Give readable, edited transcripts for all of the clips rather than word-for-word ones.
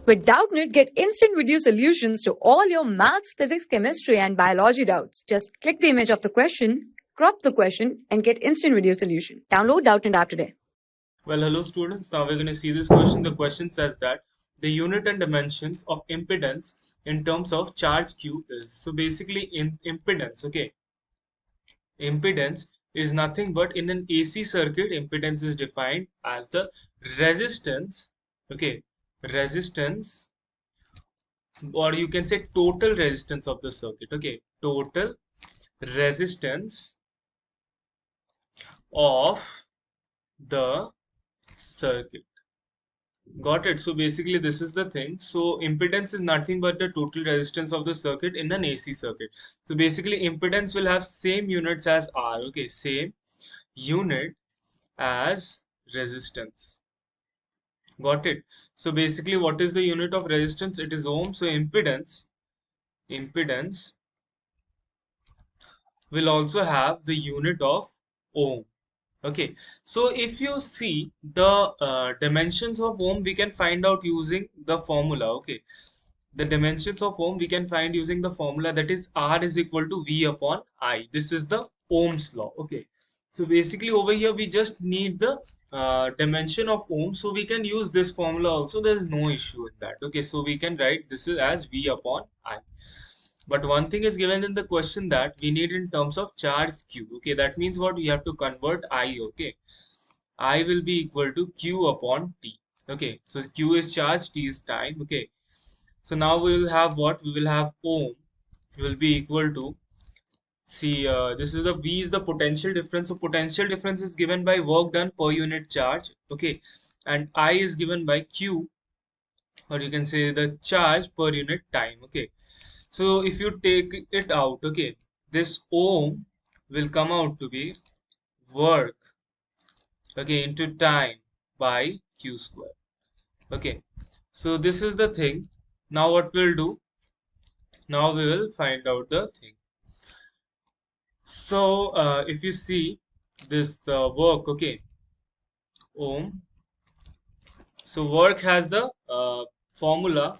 With Doubtnut, get instant video solutions to all your maths, physics, chemistry, and biology doubts. Just click the image of the question, crop the question, and get instant video solution. Download Doubtnut app today. Well, hello students. Now we're going to see this question. The question says that the unit and dimensions of impedance in terms of charge Q is. So basically in impedance, okay. Impedance is nothing but in an AC circuit, impedance is defined as the resistance, okay, resistance, or you can say total resistance of the circuit, okay, total resistance of the circuit. Got it. So basically this is the thing. So impedance is nothing but the total resistance of the circuit in an AC circuit. So basically impedance will have same units as R. Okay, same unit as resistance. Got it. So basically what is the unit of resistance? It is ohm. So impedance will also have the unit of ohm. Okay, so if you see the dimensions of ohm, we can find out using the formula. Okay, the dimensions of ohm we can find using the formula, that is R is equal to V upon I. This is the Ohm's law. Okay, so basically over here we just need the dimension of ohm, so we can use this formula also. There is no issue in that. Okay, so we can write this is as V upon I. But one thing is given in the question that we need in terms of charge Q. Okay, that means what? We have to convert I. Okay, I will be equal to Q upon T. Okay, so Q is charge, T is time. Okay, so now we will have what? We will have ohm will be equal to, see, this is the V is the potential difference. So potential difference is given by work done per unit charge. Okay, and I is given by Q, or you can say the charge per unit time. Okay, so if you take it out, okay, this ohm will come out to be work, okay, into time by Q square. Okay, so this is the thing. Now what we'll do, now we will find out the thing. So if you see this work, okay, ohm, so work has the formula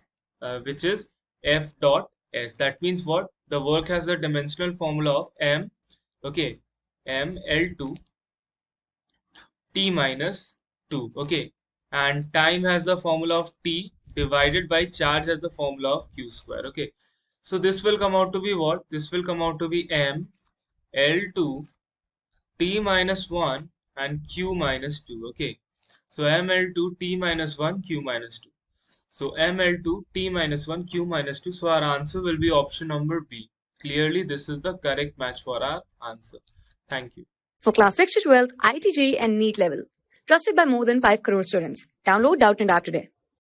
which is F dot S. That means what? The work has the dimensional formula of M, okay, M L2 T minus 2, okay, and time has the formula of T divided by charge has the formula of Q square. Okay, so this will come out to be what? This will come out to be M L2 T minus 1 and Q minus 2. Okay, so ML2 T minus 1 Q minus 2. So ML2 T minus 1 Q minus 2. So our answer will be option number B. Clearly this is the correct match for our answer. Thank you. For class 6 to 12, IIT JEE and NEET level. Trusted by more than 5 crore students. Download Doubtnut app today.